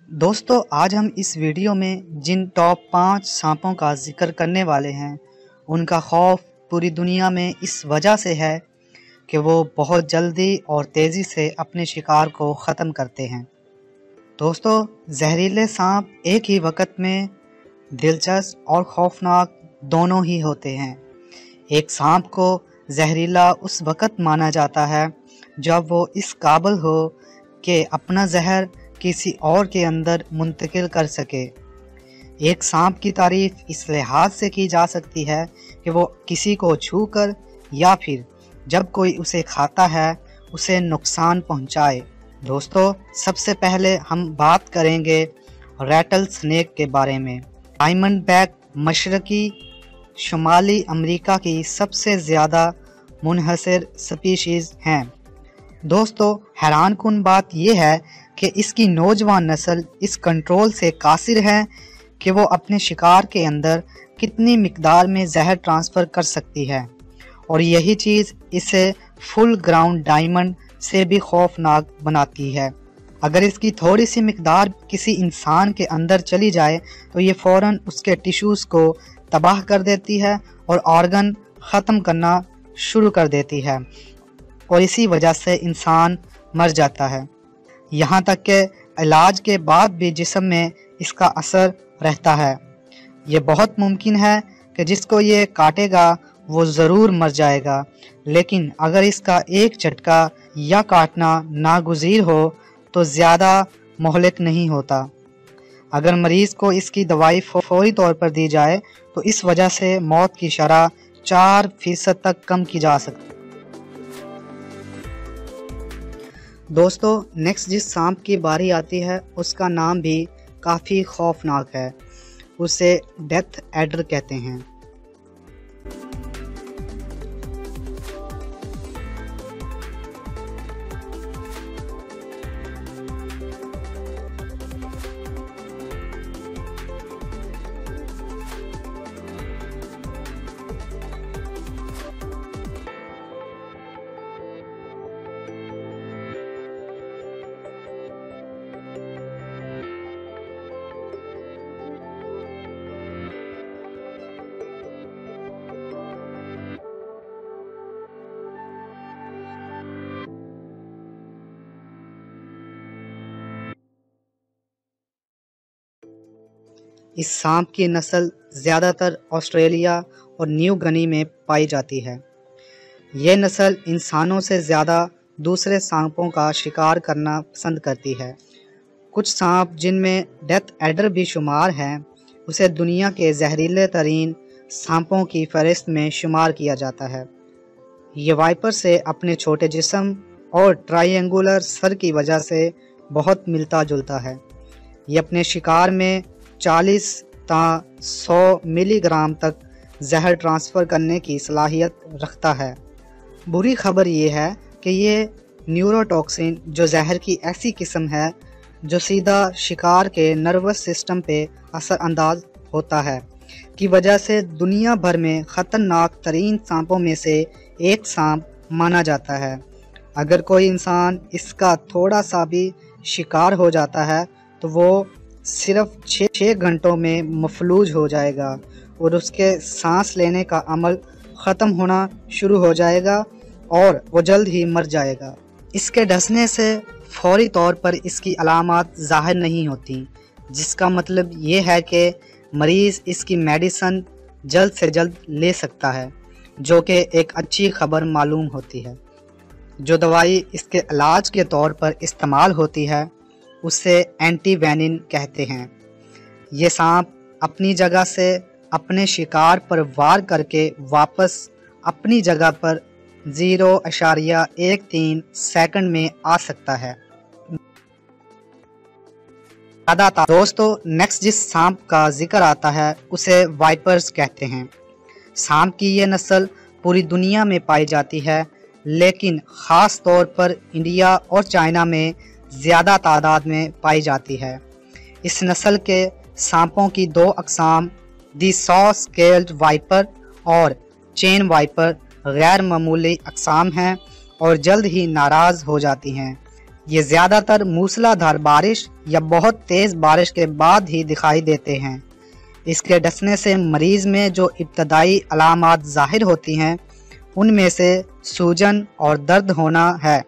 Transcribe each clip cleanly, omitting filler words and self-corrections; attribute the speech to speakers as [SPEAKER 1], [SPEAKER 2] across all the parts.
[SPEAKER 1] दोस्तों आज हम इस वीडियो में जिन टॉप 5 सांपों का जिक्र करने वाले हैं उनका खौफ पूरी दुनिया में इस वजह से है कि वो बहुत जल्दी और तेज़ी से अपने शिकार को ख़त्म करते हैं। दोस्तों जहरीले सांप एक ही वक्त में दिलचस्प और खौफनाक दोनों ही होते हैं। एक सांप को जहरीला उस वक्त माना जाता है जब वो इस काबिल हो कि अपना जहर किसी और के अंदर मुंतकिल कर सके। एक सांप की तारीफ इस लिहाज से की जा सकती है कि वो किसी को छूकर या फिर जब कोई उसे खाता है उसे नुकसान पहुंचाए। दोस्तों सबसे पहले हम बात करेंगे रैटल स्नेक के बारे में। डायमंड बैक मशरकी शुमाली अमेरिका की सबसे ज़्यादा मुनहसर स्पीशीज़ हैं। दोस्तों हैरानकुन बात यह है कि इसकी नौजवान नस्ल इस कंट्रोल से कासिर है कि वो अपने शिकार के अंदर कितनी मिकदार में जहर ट्रांसफ़र कर सकती है, और यही चीज़ इसे फुल ग्राउंड डायमंड से भी खौफनाक बनाती है। अगर इसकी थोड़ी सी मिकदार किसी इंसान के अंदर चली जाए तो ये फ़ौरन उसके टिश्यूज़ को तबाह कर देती है और ऑर्गन ख़त्म करना शुरू कर देती है, और इसी वजह से इंसान मर जाता है। यहाँ तक कि इलाज के बाद भी जिस्म में इसका असर रहता है। ये बहुत मुमकिन है कि जिसको ये काटेगा वो ज़रूर मर जाएगा, लेकिन अगर इसका एक झटका या काटना नागुज़ीर हो तो ज़्यादा मोहलिक नहीं होता। अगर मरीज़ को इसकी दवाई फौरी तौर पर दी जाए तो इस वजह से मौत की शरह 4% तक कम की जा सकती है। दोस्तों नेक्स्ट जिस सांप की बारी आती है उसका नाम भी काफ़ी खौफनाक है। उसे डेथ एडर कहते हैं। इस सांप की नस्ल ज़्यादातर ऑस्ट्रेलिया और न्यू गिनी में पाई जाती है। यह नस्ल इंसानों से ज़्यादा दूसरे सांपों का शिकार करना पसंद करती है। कुछ सांप जिनमें डेथ एडर भी शुमार हैं उसे दुनिया के जहरीले तरीन सांपों की फहरिस्त में शुमार किया जाता है। ये वाइपर से अपने छोटे जिस्म और ट्रायंगुलर सर की वजह से बहुत मिलता जुलता है। ये अपने शिकार में 40 ता 100 मिलीग्राम तक जहर ट्रांसफ़र करने की सलाहियत रखता है। बुरी खबर ये है कि ये न्यूरोटॉक्सिन जो जहर की ऐसी किस्म है जो सीधा शिकार के नर्वस सिस्टम पे असर अंदाज होता है की वजह से दुनिया भर में ख़तरनाक तरीन सांपों में से एक सांप माना जाता है। अगर कोई इंसान इसका थोड़ा सा भी शिकार हो जाता है तो वो सिर्फ 6 घंटों में मफलूज हो जाएगा और उसके सांस लेने का अमल ख़त्म होना शुरू हो जाएगा और वो जल्द ही मर जाएगा। इसके डसने से फौरी तौर पर इसकी अलामात ज़ाहिर नहीं होती, जिसका मतलब ये है कि मरीज़ इसकी मेडिसन जल्द से जल्द ले सकता है, जो कि एक अच्छी खबर मालूम होती है। जो दवाई इसके इलाज के तौर पर इस्तेमाल होती है उसे एंटीवेनिन कहते हैं। ये सांप अपनी जगह से अपने शिकार पर वार करके वापस अपनी जगह पर 0.13 सेकंड में आ सकता है। दोस्तों नेक्स्ट जिस सांप का जिक्र आता है उसे वाइपर्स कहते हैं। सांप की ये नस्ल पूरी दुनिया में पाई जाती है, लेकिन ख़ास तौर पर इंडिया और चाइना में ज़्यादा तादाद में पाई जाती है। इस नस्ल के सांपों की 2 अक़साम दी सॉ स्केल्ड वाइपर और चेन वाइपर गैर मामूली अक़साम हैं और जल्द ही नाराज़ हो जाती हैं। ये ज़्यादातर मूसलाधार बारिश या बहुत तेज़ बारिश के बाद ही दिखाई देते हैं। इसके डसने से मरीज़ में जो इब्तदाई अलामात ज़ाहिर होती हैं उनमें से सूजन और दर्द होना है।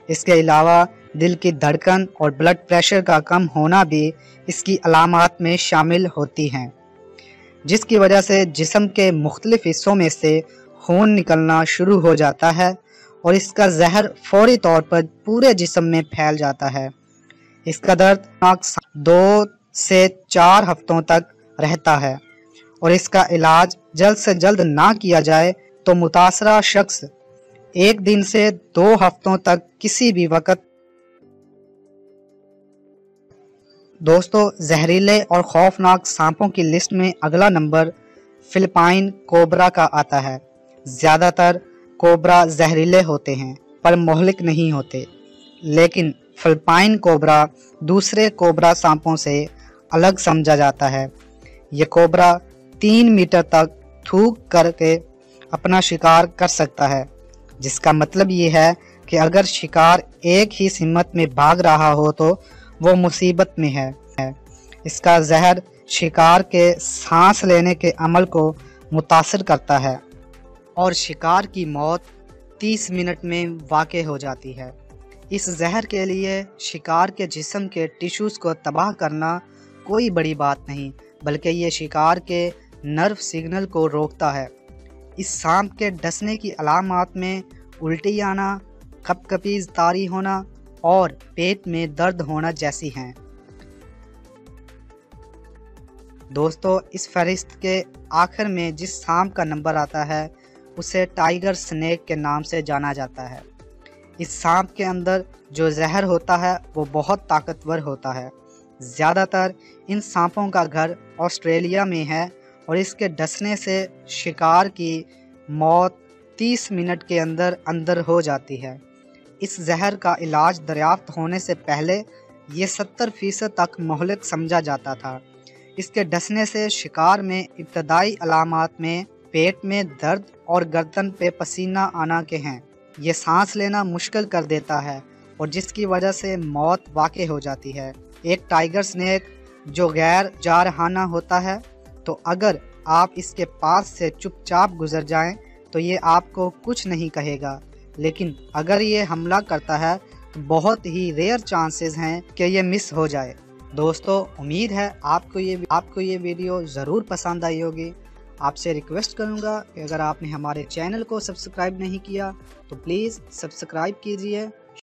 [SPEAKER 1] इसके अलावा दिल की धड़कन और ब्लड प्रेशर का कम होना भी इसकी अलामात में शामिल होती हैं, जिसकी वजह से जिस्म के मुख्तलिफ हिस्सों में से खून निकलना शुरू हो जाता है और इसका जहर फौरी तौर पर पूरे जिस्म में फैल जाता है। इसका दर्द 2 से 4 हफ्तों तक रहता है और इसका इलाज जल्द से जल्द ना किया जाए तो मुतासरा शख्स 1 दिन से 2 हफ्तों तक किसी भी वक्त। दोस्तों, जहरीले और खौफनाक सांपों की लिस्ट में अगला नंबर फिलिपाइन कोबरा का आता है। ज़्यादातर कोबरा जहरीले होते हैं पर मोहलिक नहीं होते, लेकिन फिलिपाइन कोबरा दूसरे कोबरा सांपों से अलग समझा जाता है। ये कोबरा 3 मीटर तक थूक करके अपना शिकार कर सकता है, जिसका मतलब ये है कि अगर शिकार एक ही हिम्मत में भाग रहा हो तो वो मुसीबत में है। इसका जहर शिकार के सांस लेने के अमल को मुतासर करता है और शिकार की मौत 30 मिनट में वाक़ हो जाती है। इस जहर के लिए शिकार के जिस्म के टिश्यूज़ को तबाह करना कोई बड़ी बात नहीं, बल्कि ये शिकार के नर्व सिग्नल को रोकता है। इस सांप के डसने की अलामात में उल्टी आना, कपकपी तारी होना और पेट में दर्द होना जैसी हैं। दोस्तों, इस फहरिस्त के आखिर में जिस सांप का नंबर आता है उसे टाइगर स्नेक के नाम से जाना जाता है। इस सांप के अंदर जो जहर होता है वो बहुत ताकतवर होता है। ज़्यादातर इन सांपों का घर ऑस्ट्रेलिया में है और इसके डसने से शिकार की मौत 30 मिनट के अंदर अंदर हो जाती है। इस जहर का इलाज दरियाफ्त होने से पहले ये 70% तक मोहलिक समझा जाता था। इसके डसने से शिकार में इब्तदाई अलामात में पेट में दर्द और गर्दन पे पसीना आना के हैं। ये सांस लेना मुश्किल कर देता है और जिसकी वजह से मौत वाक़ हो जाती है। एक टाइगर स्नेक जो गैर जारहाना होता है, तो अगर आप इसके पास से चुपचाप गुजर जाएं तो ये आपको कुछ नहीं कहेगा, लेकिन अगर ये हमला करता है तो बहुत ही रेयर चांसेस हैं कि ये मिस हो जाए। दोस्तों, उम्मीद है आपको ये वीडियो ज़रूर पसंद आई होगी। आपसे रिक्वेस्ट करूँगा कि अगर आपने हमारे चैनल को सब्सक्राइब नहीं किया तो प्लीज़ सब्सक्राइब कीजिए